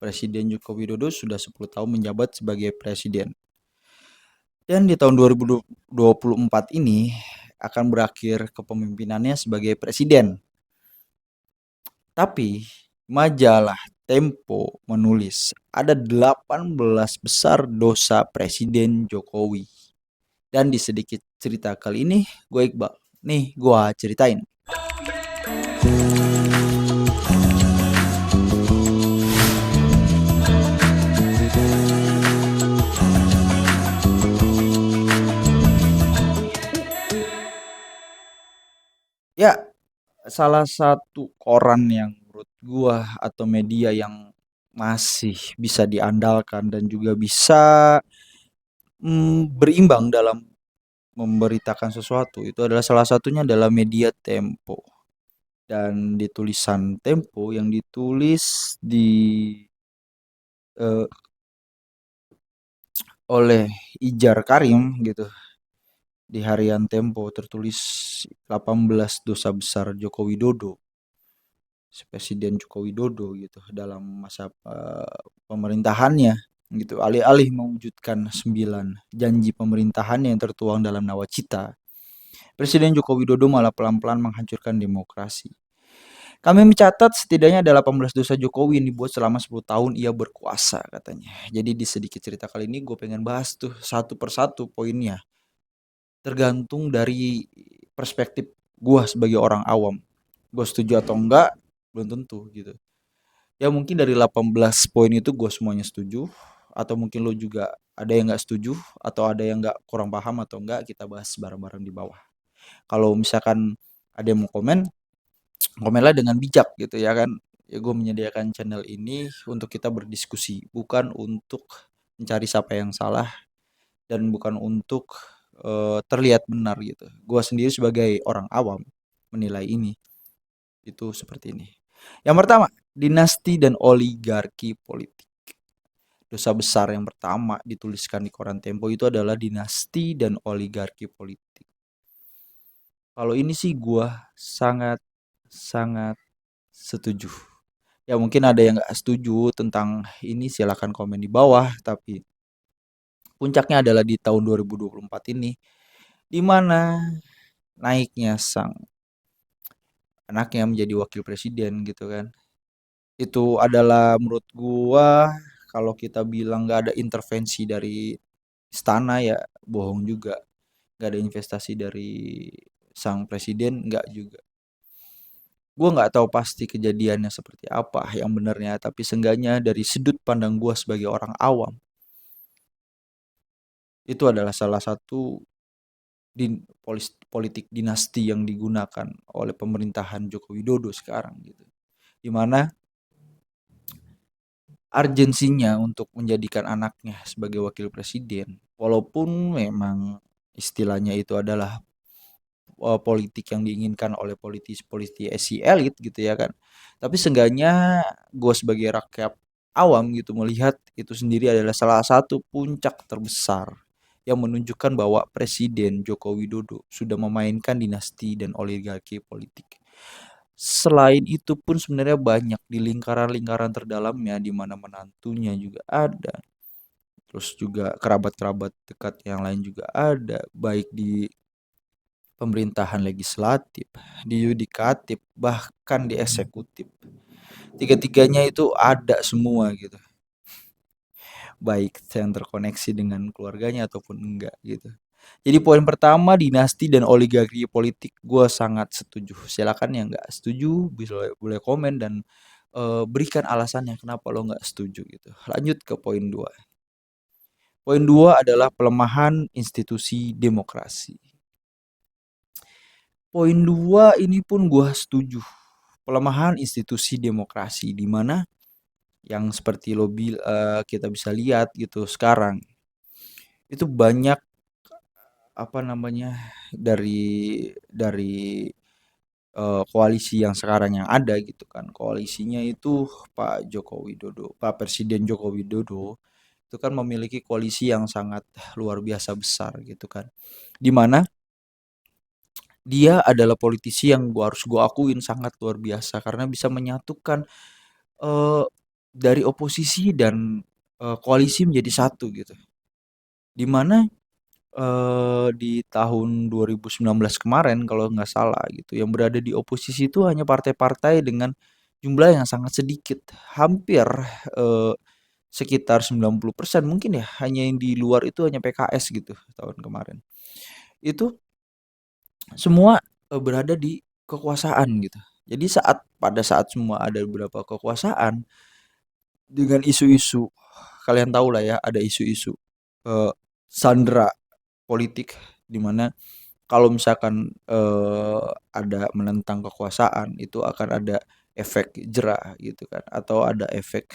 Presiden Joko Widodo sudah 10 tahun menjabat sebagai presiden. Dan di tahun 2024 ini akan berakhir kepemimpinannya sebagai presiden. Tapi majalah Tempo menulis ada 18 besar dosa Presiden Jokowi. Dan di sedikit cerita kali ini gue Iqbal. Nih gue ceritain. Ya, salah satu koran yang menurut gua atau media yang masih bisa diandalkan dan juga bisa berimbang dalam memberitakan sesuatu itu adalah salah satunya adalah media Tempo. Dan di tulisan Tempo yang ditulis eh, oleh Ijar Karim gitu di harian Tempo tertulis 18 dosa besar Joko Widodo, Presiden Joko Widodo gitu dalam masa pemerintahannya gitu, alih-alih mewujudkan 9 janji pemerintahannya yang tertuang dalam nawacita, Presiden Joko Widodo malah pelan-pelan menghancurkan demokrasi. Kami mencatat setidaknya ada 18 dosa Jokowi yang dibuat selama 10 tahun ia berkuasa katanya. Jadi di sedikit cerita kali ini gue pengen bahas tuh satu persatu poinnya. Tergantung dari perspektif gue sebagai orang awam. Gue setuju atau enggak belum tentu gitu. Ya mungkin dari 18 poin itu gue semuanya setuju, atau mungkin lo juga ada yang nggak setuju atau ada yang nggak kurang paham atau enggak, kita bahas bareng-bareng di bawah. Kalau misalkan ada yang mau komen, komenlah dengan bijak gitu ya kan. Ya gue menyediakan channel ini untuk kita berdiskusi, bukan untuk mencari siapa yang salah dan bukan untuk terlihat benar gitu. Gue sendiri sebagai orang awam menilai ini itu seperti ini. Yang pertama, dinasti dan oligarki politik. Dosa besar yang pertama dituliskan di koran Tempo itu adalah dinasti dan oligarki politik. Kalau ini sih gue sangat sangat setuju. Ya mungkin ada yang nggak setuju tentang ini, silakan komen di bawah. Tapi puncaknya adalah di tahun 2024 ini, di mana naiknya sang anaknya menjadi wakil presiden gitu kan. Itu adalah menurut gua, kalau kita bilang nggak ada intervensi dari istana ya bohong juga. Nggak ada investasi dari sang presiden nggak juga. Gua nggak tahu pasti kejadiannya seperti apa yang benarnya, tapi seenggaknya dari sudut pandang gua sebagai orang awam, itu adalah salah satu politik dinasti yang digunakan oleh pemerintahan Joko Widodo sekarang gitu. Di mana urgensinya untuk menjadikan anaknya sebagai wakil presiden, walaupun memang istilahnya itu adalah politik yang diinginkan oleh politisi elit gitu ya kan. Tapi seenggaknya gue sebagai rakyat awam gitu melihat itu sendiri adalah salah satu puncak terbesar yang menunjukkan bahwa Presiden Joko Widodo sudah memainkan dinasti dan oligarki politik. Selain itu pun sebenarnya banyak di lingkaran-lingkaran terdalamnya, di mana menantunya juga ada. Terus juga kerabat-kerabat dekat yang lain juga ada, baik di pemerintahan legislatif, di yudikatif, bahkan di eksekutif. Tiga-tiganya itu ada semua gitu. Baik yang terkoneksi dengan keluarganya ataupun enggak gitu. Jadi poin pertama, dinasti dan oligarki politik, gue sangat setuju. Silakan yang nggak setuju bisa boleh komen dan berikan alasannya kenapa lo nggak setuju gitu. Lanjut ke poin 2. Poin 2 adalah pelemahan institusi demokrasi. Poin 2 ini pun gue setuju. Pelemahan institusi demokrasi di mana yang seperti kita bisa lihat gitu sekarang itu banyak apa namanya dari koalisi yang sekarang yang ada gitu kan. Koalisinya itu Pak Joko Widodo, Pak Presiden Joko Widodo itu kan memiliki koalisi yang sangat luar biasa besar gitu kan. Di mana dia adalah politisi yang gua akuin sangat luar biasa karena bisa menyatukan dari oposisi dan koalisi menjadi satu gitu. Di mana di tahun 2019 kemarin kalau nggak salah gitu, yang berada di oposisi itu hanya partai-partai dengan jumlah yang sangat sedikit, hampir eee, sekitar 90% mungkin ya, hanya yang di luar itu hanya PKS gitu tahun kemarin. Itu semua berada di kekuasaan gitu. Jadi pada saat semua ada beberapa kekuasaan dengan isu-isu, kalian tahu lah ya, ada isu-isu sandera politik, di mana kalau misalkan ada menentang kekuasaan itu akan ada efek jera gitu kan, atau ada efek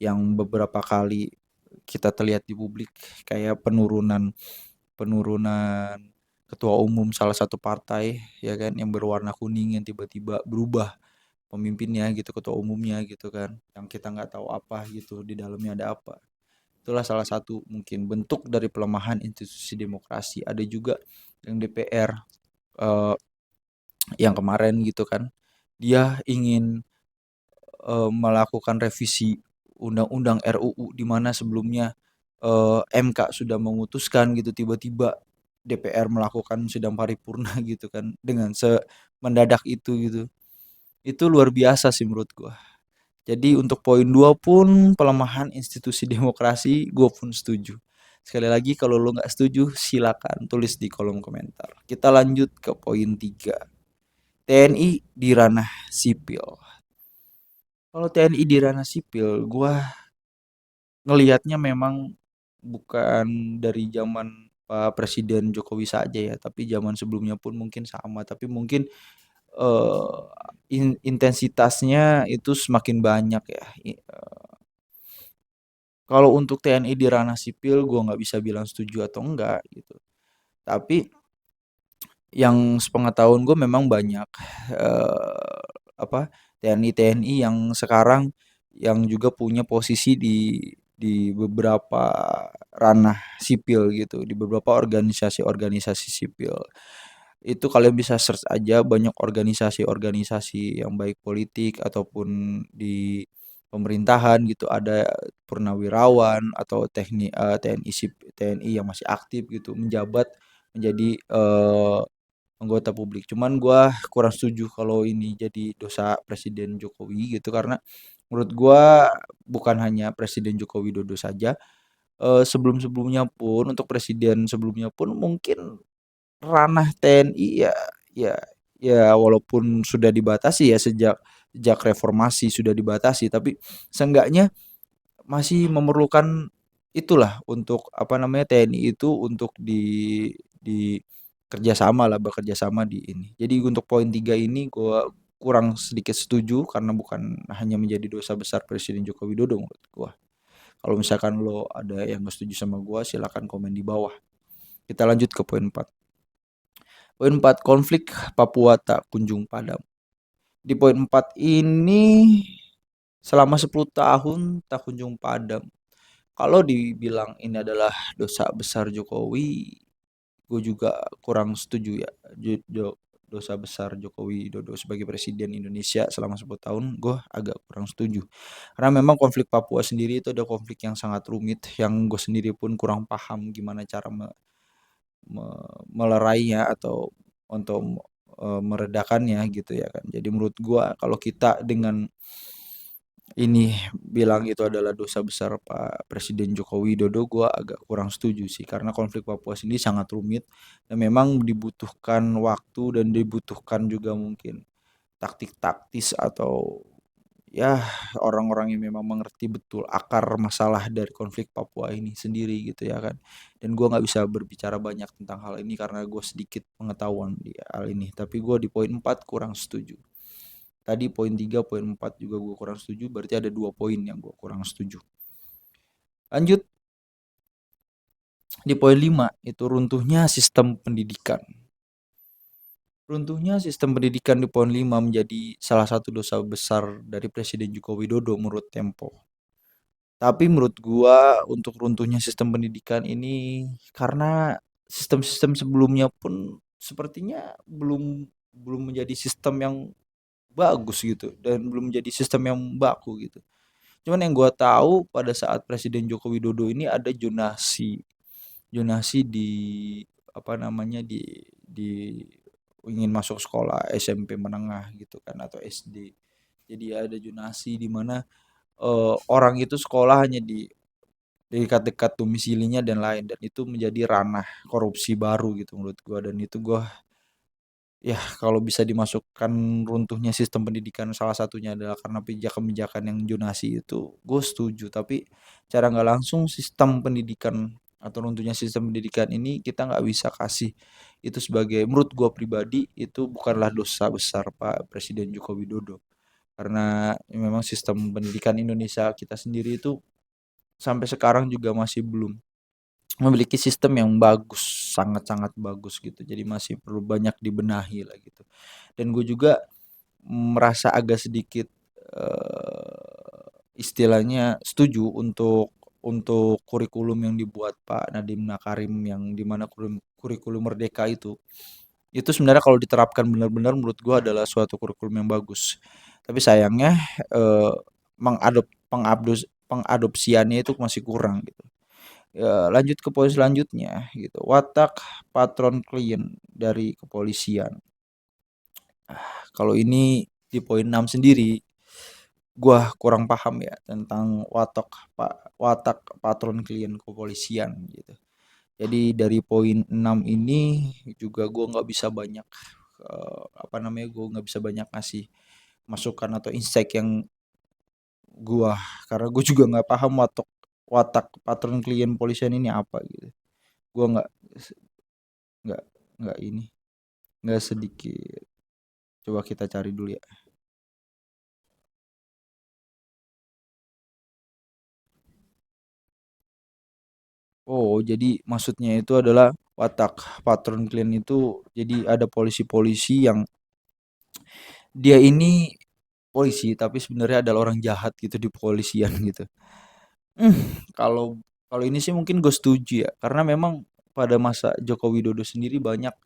yang beberapa kali kita terlihat di publik, kayak penurunan penurunan ketua umum salah satu partai ya kan, yang berwarna kuning yang tiba-tiba berubah pemimpinnya gitu, ketua umumnya gitu kan, yang kita nggak tahu apa gitu di dalamnya ada apa. Itulah salah satu mungkin bentuk dari pelemahan institusi demokrasi. Ada juga yang DPR eh, yang kemarin gitu kan, dia ingin melakukan revisi undang-undang RUU, di mana sebelumnya MK sudah memutuskan gitu, tiba-tiba DPR melakukan sidang paripurna gitu kan, dengan mendadak itu gitu. Itu luar biasa sih menurut gua. Jadi untuk poin 2 pun pelemahan institusi demokrasi, gue pun setuju. Sekali lagi kalau lo nggak setuju silakan tulis di kolom komentar. Kita lanjut ke poin 3. TNI di ranah sipil. Kalau TNI di ranah sipil, gue ngelihatnya memang bukan dari zaman Pak Presiden Jokowi saja ya, tapi zaman sebelumnya pun mungkin sama. Tapi mungkin eh, intensitasnya itu semakin banyak ya. Kalau untuk TNI di ranah sipil, gue nggak bisa bilang setuju atau enggak gitu. Tapi yang sepengetahuan gue memang banyak apa TNI-TNI yang sekarang yang juga punya posisi di beberapa ranah sipil gitu, di beberapa organisasi-organisasi sipil. Itu kalian bisa search aja, banyak organisasi-organisasi yang baik politik ataupun di pemerintahan gitu, ada purnawirawan atau TNI yang masih aktif gitu menjabat menjadi anggota publik. Cuman gua kurang setuju kalau ini jadi dosa Presiden Jokowi gitu, karena menurut gua bukan hanya Presiden Joko Widodo saja, sebelum-sebelumnya pun, untuk presiden sebelumnya pun mungkin ranah TNI ya ya ya walaupun sudah dibatasi ya, sejak reformasi sudah dibatasi, tapi seenggaknya masih memerlukan itulah, untuk apa namanya, TNI itu untuk di kerjasama lah, bekerja sama di ini. Jadi untuk poin 3 ini gua kurang sedikit setuju, karena bukan hanya menjadi dosa besar Presiden Joko Widodo menurut gua. Kalau misalkan lo ada yang gak setuju sama gua, silakan komen di bawah. Kita lanjut ke poin 4. Poin 4, konflik Papua tak kunjung padam. Di poin 4 ini, selama 10 tahun tak kunjung padam. Kalau dibilang ini adalah dosa besar Jokowi, gue juga kurang setuju ya. Dosa besar Jokowi Dodo sebagai presiden Indonesia selama 10 tahun, gue agak kurang setuju. Karena memang konflik Papua sendiri itu ada konflik yang sangat rumit, yang gue sendiri pun kurang paham gimana cara melerainya atau untuk meredakannya gitu ya kan. Jadi menurut gue, kalau kita dengan ini bilang itu adalah dosa besar Pak Presiden Joko Widodo, gue agak kurang setuju sih, karena konflik Papua sendiri sangat rumit dan memang dibutuhkan waktu dan dibutuhkan juga mungkin taktik taktis, atau ya orang-orang yang memang mengerti betul akar masalah dari konflik Papua ini sendiri gitu ya kan. Dan gue nggak bisa berbicara banyak tentang hal ini karena gue sedikit pengetahuan di hal ini, tapi gue di poin 4 kurang setuju. Tadi poin 3, poin 4 juga gue kurang setuju, berarti ada 2 poin yang gue kurang setuju. Lanjut di poin 5, itu runtuhnya sistem pendidikan. Runtuhnya sistem pendidikan di poin 5 menjadi salah satu dosa besar dari Presiden Joko Widodo menurut Tempo. Tapi menurut gua untuk runtuhnya sistem pendidikan ini karena sistem-sistem sebelumnya pun sepertinya belum belum menjadi sistem yang bagus gitu, dan belum menjadi sistem yang baku gitu. Cuman yang gua tahu pada saat Presiden Joko Widodo ini ada zonasi zonasi di apa namanya di ingin masuk sekolah SMP menengah gitu kan atau SD. Jadi ada zonasi di mana orang itu sekolah hanya di dekat-dekat domisilinya dan lain dan itu menjadi ranah korupsi baru gitu menurut gua dan itu gua ya kalau bisa dimasukkan runtuhnya sistem pendidikan salah satunya adalah karena pijakan-pijakan yang zonasi itu gue setuju tapi cara nggak langsung sistem pendidikan atau runtuhnya sistem pendidikan ini kita nggak bisa kasih itu sebagai menurut gue pribadi itu bukanlah dosa besar Pak Presiden Joko Widodo karena memang sistem pendidikan Indonesia kita sendiri itu sampai sekarang juga masih belum memiliki sistem yang bagus, sangat-sangat bagus gitu. Jadi masih perlu banyak dibenahi lah gitu. Dan gue juga merasa agak sedikit istilahnya setuju untuk kurikulum yang dibuat Pak Nadiem Makarim yang dimana kurikulum merdeka itu sebenarnya kalau diterapkan benar-benar menurut gue adalah suatu kurikulum yang bagus. Tapi sayangnya eh, pengadopsiannya itu masih kurang gitu. Ya, lanjut ke poin selanjutnya gitu. Watak patron klien dari kepolisian. Kalau ini di poin 6 sendiri gua kurang paham ya tentang watak patron klien kepolisian gitu. Jadi dari poin 6 ini juga gua nggak bisa banyak apa namanya gua nggak bisa banyak ngasih masukan atau insight yang gua karena gue juga nggak paham watak watak patron klien polisian ini apa gitu. Gua nggak nggak ini nggak sedikit. Coba kita cari dulu ya. Oh, jadi maksudnya itu adalah watak patron klien itu jadi ada polisi-polisi yang dia ini polisi tapi sebenarnya adalah orang jahat gitu di polisian gitu. Kalau kalau ini sih mungkin gue setuju ya karena memang pada masa Joko Widodo sendiri banyak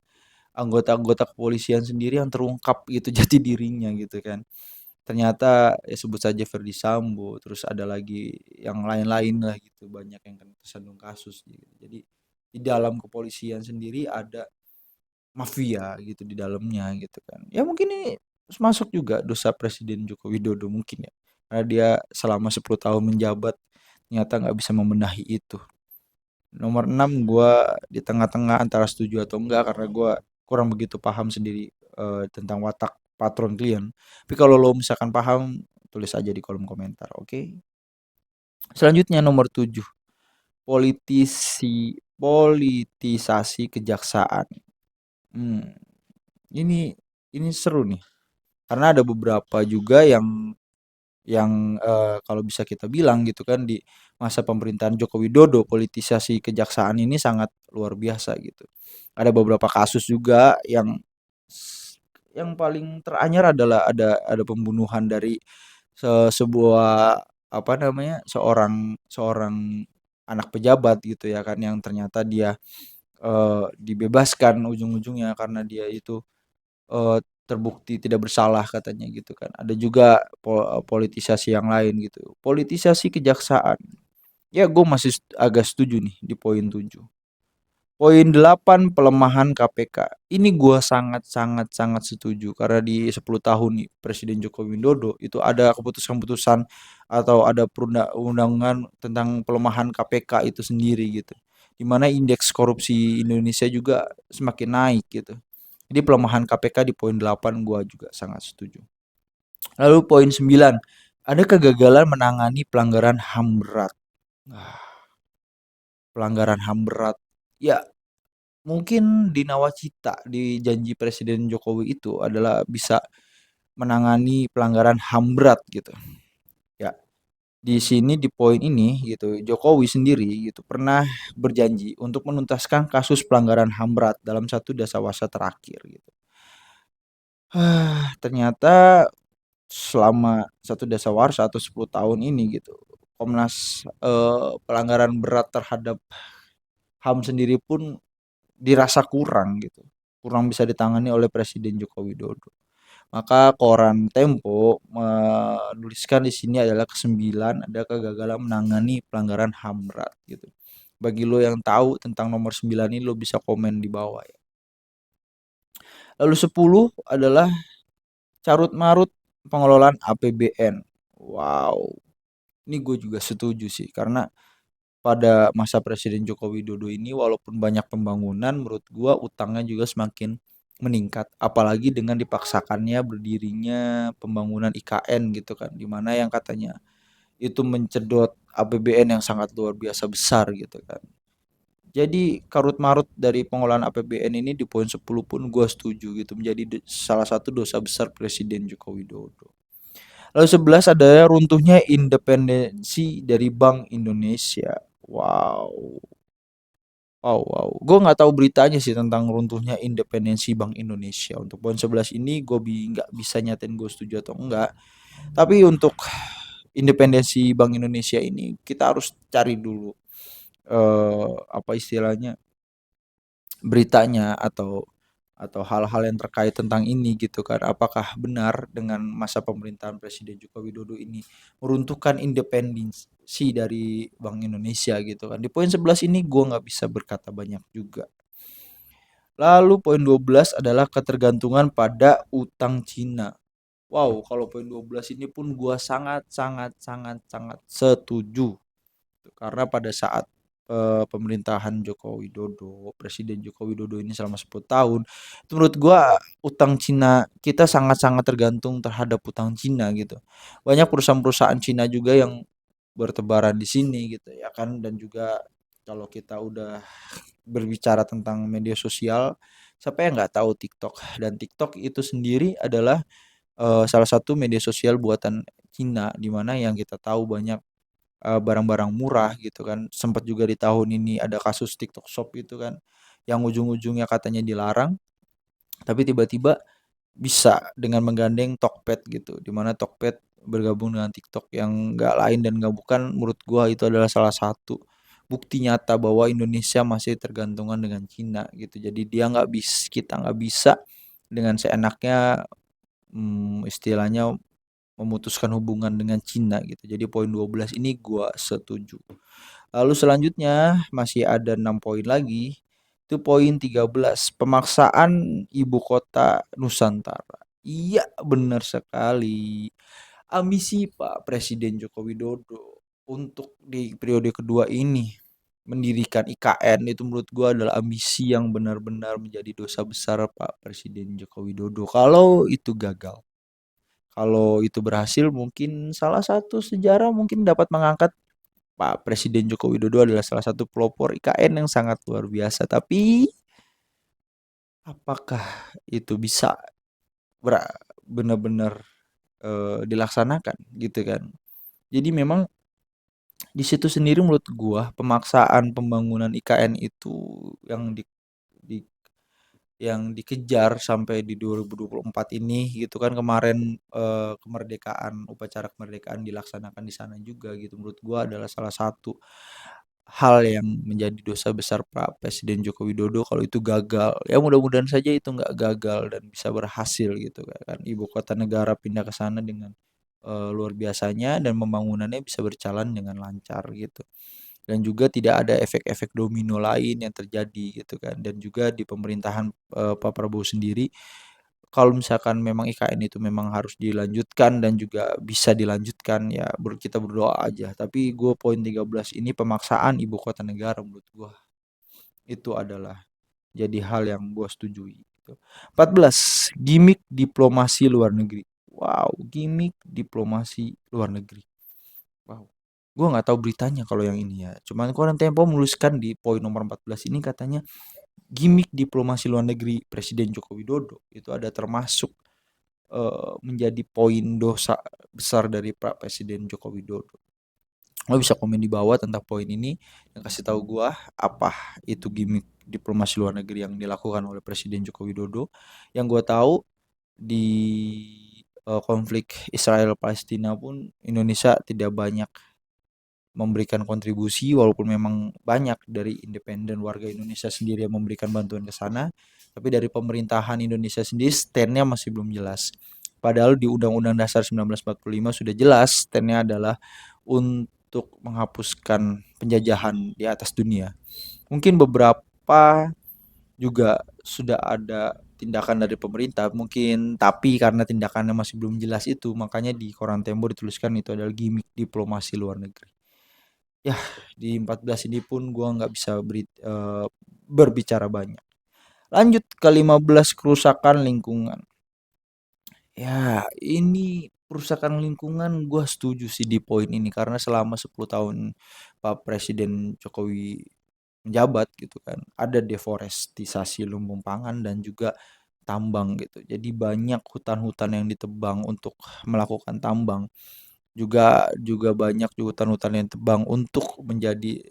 anggota-anggota kepolisian sendiri yang terungkap gitu jati dirinya gitu kan. Ternyata ya sebut saja Ferdy Sambo, terus ada lagi yang lain-lain lah gitu, banyak yang kena tersandung kasus gitu. Jadi di dalam kepolisian sendiri ada mafia gitu di dalamnya gitu kan. Ya mungkin ini masuk juga dosa Presiden Joko Widodo mungkin ya. Karena dia selama 10 tahun menjabat ternyata nggak bisa membenahi itu. Nomor 6 gua di tengah-tengah antara setuju atau enggak karena gua kurang begitu paham sendiri tentang watak patron klien. Tapi kalau lo misalkan paham, tulis aja di kolom komentar, oke? Selanjutnya nomor 7 politisasi kejaksaan. Hmm, ini ini seru nih. Karena ada beberapa juga yang kalau bisa kita bilang gitu kan di masa pemerintahan Joko Widodo politisasi kejaksaan ini sangat luar biasa gitu. Ada beberapa kasus juga yang paling teranyar adalah ada pembunuhan dari sebuah apa namanya seorang seorang anak pejabat gitu ya kan yang ternyata dia dibebaskan ujung-ujungnya karena dia itu terbukti tidak bersalah katanya gitu kan. Ada juga politisasi yang lain gitu. Politisasi kejaksaan. Ya gue masih agak setuju nih di poin 7. Poin 8 pelemahan KPK. Ini gue sangat sangat sangat setuju karena di 10 tahun nih Presiden Joko Widodo itu ada keputusan-keputusan atau ada perundang-undangan tentang pelemahan KPK itu sendiri gitu. Di mana indeks korupsi Indonesia juga semakin naik gitu. Jadi pelemahan KPK di poin 8 gua juga sangat setuju. Lalu poin 9, ada kegagalan menangani pelanggaran HAM berat. Pelanggaran HAM berat. Ya, mungkin di nawacita di janji Presiden Jokowi itu adalah bisa menangani pelanggaran HAM berat gitu. Ya, di sini di poin ini gitu Jokowi sendiri gitu pernah berjanji untuk menuntaskan kasus pelanggaran HAM berat dalam satu dasawarsa terakhir gitu. Ternyata selama satu dasawarsa atau 10 tahun ini gitu, Komnas pelanggaran berat terhadap HAM sendiri pun dirasa kurang gitu. Kurang bisa ditangani oleh Presiden Joko Widodo. Maka koran Tempo menuliskan di sini adalah ke-9 ada kegagalan menangani pelanggaran HAM berat gitu. Bagi lo yang tahu tentang nomor 9 ini lo bisa komen di bawah ya. Lalu 10 adalah carut marut pengelolaan APBN. Wow, ini gue juga setuju sih karena pada masa Presiden Joko Widodo ini walaupun banyak pembangunan menurut gua utangnya juga semakin meningkat apalagi dengan dipaksakannya berdirinya pembangunan IKN gitu kan dimana yang katanya itu mencedot APBN yang sangat luar biasa besar gitu kan. Jadi karut marut dari pengelolaan APBN ini di poin 10 pun gua setuju gitu menjadi salah satu dosa besar Presiden Joko Widodo. Lalu 11 ada runtuhnya independensi dari Bank Indonesia. Wow. Wow, wow. Gue nggak tahu beritanya sih tentang runtuhnya independensi Bank Indonesia. Untuk poin 11 ini gue nggak bisa nyatain gue setuju atau enggak. Tapi untuk independensi Bank Indonesia ini kita harus cari dulu apa istilahnya beritanya atau hal-hal yang terkait tentang ini gitu kan. Apakah benar dengan masa pemerintahan Presiden Joko Widodo ini meruntuhkan independensi dari Bank Indonesia gitu kan. Di poin 11 ini gue nggak bisa berkata banyak juga. Lalu poin 12 adalah ketergantungan pada utang Cina. Wow, kalau poin 12 ini pun gue sangat sangat sangat sangat setuju. Karena pada saat pemerintahan Joko Widodo, Presiden Joko Widodo ini selama 10 tahun, itu menurut gua utang Cina kita sangat-sangat tergantung terhadap utang Cina gitu. Banyak perusahaan-perusahaan Cina juga yang bertebaran di sini gitu ya kan dan juga kalau kita udah berbicara tentang media sosial, siapa yang nggak tahu TikTok dan TikTok itu sendiri adalah salah satu media sosial buatan Cina di mana yang kita tahu banyak barang-barang murah gitu kan. Sempat juga di tahun ini ada kasus TikTok Shop itu kan, yang ujung-ujungnya katanya dilarang, tapi tiba-tiba bisa dengan menggandeng Tokped gitu, di mana Tokped bergabung dengan TikTok yang nggak lain dan nggak bukan menurut gua itu adalah salah satu bukti nyata bahwa Indonesia masih tergantungan dengan Cina gitu. Jadi kita nggak bisa dengan seenaknya istilahnya memutuskan hubungan dengan Cina gitu. Jadi poin 12 ini gua setuju. Lalu selanjutnya masih ada 6 poin lagi. Itu poin 13, pemaksaan ibu kota Nusantara. Iya, benar sekali. Ambisi Pak Presiden Joko Widodo untuk di periode kedua ini mendirikan IKN itu menurut gua adalah ambisi yang benar-benar menjadi dosa besar Pak Presiden Joko Widodo kalau itu gagal. Kalau itu berhasil mungkin salah satu sejarah mungkin dapat mengangkat Pak Presiden Joko Widodo adalah salah satu pelopor IKN yang sangat luar biasa. Tapi apakah itu bisa benar-benar dilaksanakan gitu kan? Jadi memang di situ sendiri menurut gua pemaksaan pembangunan IKN itu yang di yang dikejar sampai di 2024 ini gitu kan kemarin kemerdekaan upacara kemerdekaan dilaksanakan di sana juga gitu menurut gua adalah salah satu hal yang menjadi dosa besar Pak Presiden Joko Widodo kalau itu gagal ya mudah-mudahan saja itu nggak gagal dan bisa berhasil gitu kan ibu kota negara pindah ke sana dengan luar biasanya dan pembangunannya bisa berjalan dengan lancar gitu dan juga tidak ada efek-efek domino lain yang terjadi gitu kan dan juga di pemerintahan Pak Prabowo sendiri kalau misalkan memang IKN itu memang harus dilanjutkan dan juga bisa dilanjutkan ya kita berdoa aja tapi gue poin 13 ini pemaksaan ibu kota negara menurut gue itu adalah jadi hal yang gue setujui gitu. 14 gimmick diplomasi luar negeri. Wow, gimmick diplomasi luar negeri. Wow. Gue nggak tahu beritanya kalau yang ini ya. Cuman koran Tempo menuliskan di poin nomor 14 ini katanya gimmick diplomasi luar negeri Presiden Joko Widodo itu ada termasuk menjadi poin dosa besar dari Pak Presiden Joko Widodo. Lo bisa komen di bawah tentang poin ini dan kasih tahu gua apa itu gimmick diplomasi luar negeri yang dilakukan oleh Presiden Joko Widodo. Yang gua tahu di konflik Israel Palestina pun Indonesia tidak banyak memberikan kontribusi walaupun memang banyak dari independen warga Indonesia sendiri yang memberikan bantuan ke sana tapi dari pemerintahan Indonesia sendiri stand-nya masih belum jelas Padahal di Undang-Undang Dasar 1945 sudah jelas stand-nya adalah untuk menghapuskan penjajahan di atas dunia. Mungkin beberapa juga sudah ada tindakan dari pemerintah mungkin, tapi karena tindakannya masih belum jelas itu, makanya di koran Tempo dituliskan itu adalah gimmick diplomasi luar negeri. Ya, di 14 ini pun gua nggak bisa berbicara banyak. Lanjut ke 15, kerusakan lingkungan. Ya, ini kerusakan lingkungan gue setuju sih di poin ini karena selama 10 tahun Pak Presiden Jokowi menjabat gitu kan, ada deforestisasi lumbung pangan dan juga tambang gitu. Jadi banyak hutan-hutan yang ditebang untuk melakukan tambang. Juga juga banyak hutan-hutan yang ditebang untuk menjadi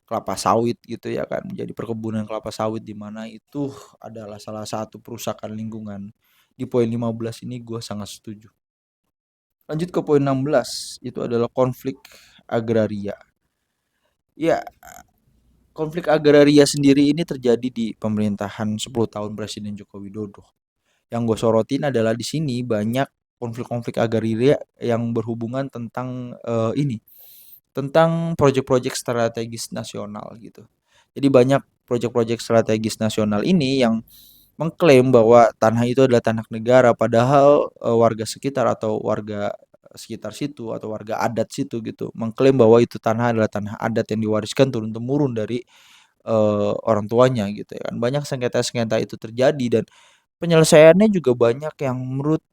kelapa sawit gitu ya kan, menjadi perkebunan kelapa sawit di mana itu adalah salah satu perusakan lingkungan. Di poin 15 ini gue sangat setuju. Lanjut ke poin 16, itu adalah konflik agraria. Ya, konflik agraria sendiri ini terjadi di pemerintahan 10 tahun Presiden Joko Widodo. Yang gue sorotin adalah di sini banyak konflik-konflik agraria yang berhubungan tentang ini, tentang proyek-proyek strategis nasional gitu. Jadi banyak proyek-proyek strategis nasional ini yang mengklaim bahwa tanah itu adalah tanah negara, padahal warga sekitar atau warga sekitar situ atau warga adat situ gitu mengklaim bahwa itu tanah adalah tanah adat yang diwariskan turun temurun dari orang tuanya gitu ya kan. Banyak sengketa-sengketa itu terjadi dan penyelesaiannya juga banyak yang menurut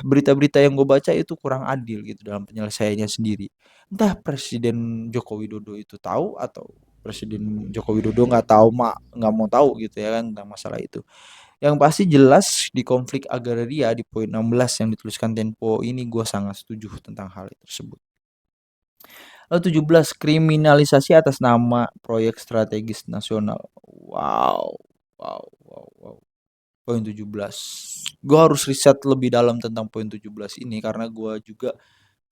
berita-berita yang gue baca itu kurang adil gitu dalam penyelesaiannya sendiri. Entah Presiden Joko Widodo itu tahu atau Presiden Joko Widodo nggak tahu, nggak mau tahu gitu ya kan tentang masalah itu. Yang pasti jelas di konflik agraria di poin 16 yang dituliskan Tempo ini gue sangat setuju tentang hal tersebut. Lalu 17, kriminalisasi atas nama proyek strategis nasional. Wow, wow, wow, wow. Poin 17. Gue harus riset lebih dalam tentang poin 17 ini karena gue juga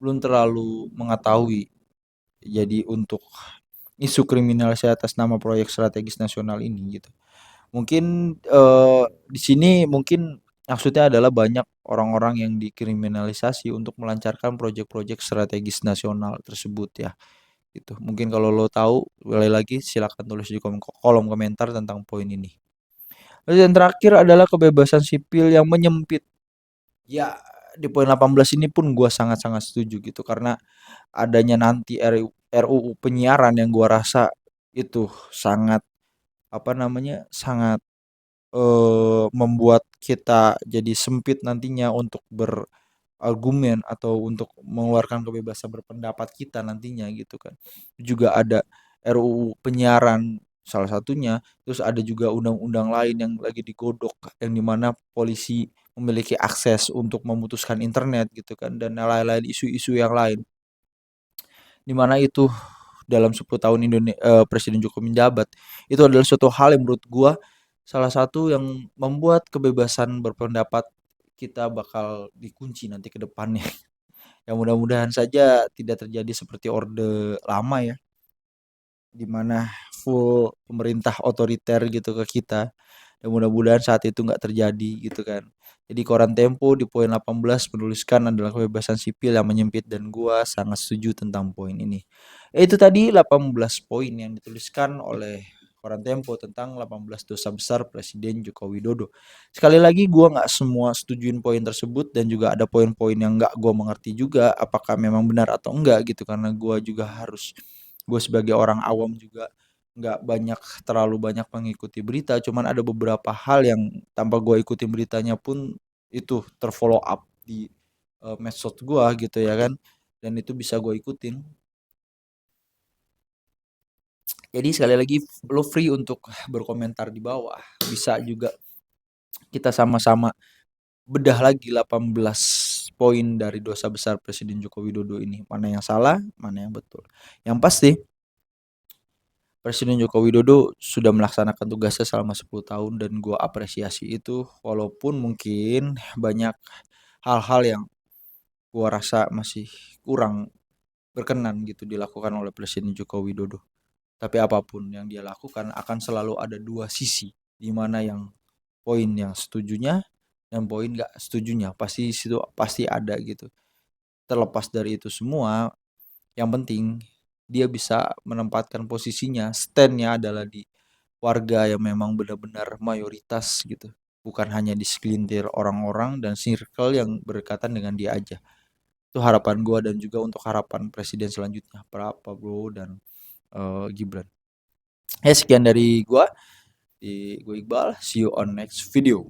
belum terlalu mengetahui. Jadi untuk isu kriminalisasi atas nama proyek strategis nasional ini gitu. Mungkin di sini mungkin maksudnya adalah banyak orang-orang yang dikriminalisasi untuk melancarkan proyek-proyek strategis nasional tersebut ya. Gitu. Mungkin kalau lo tahu, boleh lagi silakan tulis di kolom komentar tentang poin ini. Lalu yang terakhir adalah kebebasan sipil yang menyempit. Ya, di poin 18 ini pun gua sangat-sangat setuju gitu karena adanya nanti RUU penyiaran yang gua rasa itu sangat apa namanya sangat membuat kita jadi sempit nantinya untuk berargumen atau untuk mengeluarkan kebebasan berpendapat kita nantinya gitu kan. Juga ada RUU penyiaran salah satunya, terus ada juga undang-undang lain yang lagi digodok yang dimana polisi memiliki akses untuk memutuskan internet gitu kan dan lain-lain isu-isu yang lain. Dimana itu dalam 10 tahun Presiden Jokowi menjabat, itu adalah suatu hal yang menurut gua salah satu yang membuat kebebasan berpendapat kita bakal dikunci nanti ke depannya. Ya mudah-mudahan saja tidak terjadi seperti Orde Lama ya, di mana full pemerintah otoriter gitu ke kita. Dan mudah-mudahan saat itu nggak terjadi gitu kan. Jadi koran Tempo di poin 18 menuliskan adalah kebebasan sipil yang menyempit dan gua sangat setuju tentang poin ini. Itu tadi 18 poin yang dituliskan oleh koran Tempo tentang 18 dosa besar Presiden Joko Widodo. Sekali lagi gua nggak semua setujuin poin tersebut dan juga ada poin-poin yang nggak gua mengerti juga apakah memang benar atau enggak gitu karena gua juga harus gue sebagai orang awam juga nggak terlalu banyak mengikuti berita, cuman ada beberapa hal yang tanpa gue ikutin beritanya pun itu terfollow up di medsos gue gitu ya kan, dan itu bisa gue ikutin. Jadi sekali lagi lo free untuk berkomentar di bawah, bisa juga kita sama-sama bedah lagi 18 poin dari dosa besar Presiden Joko Widodo ini, mana yang salah, mana yang betul. Yang pasti Presiden Joko Widodo sudah melaksanakan tugasnya selama 10 tahun dan gue apresiasi itu walaupun mungkin banyak hal-hal yang gue rasa masih kurang berkenan gitu dilakukan oleh Presiden Joko Widodo. Tapi apapun yang dia lakukan akan selalu ada dua sisi, di mana yang poin yang setujunya dan poin nggak setujunya, pasti situ pasti ada gitu. Terlepas dari itu semua, yang penting dia bisa menempatkan posisinya, stand-nya adalah di warga yang memang benar-benar mayoritas gitu. Bukan hanya di segelintir orang-orang dan circle yang berdekatan dengan dia aja. Itu harapan gua dan juga untuk harapan presiden selanjutnya, Prabowo dan Gibran. Sekian dari gua. Gue Iqbal, see you on next video.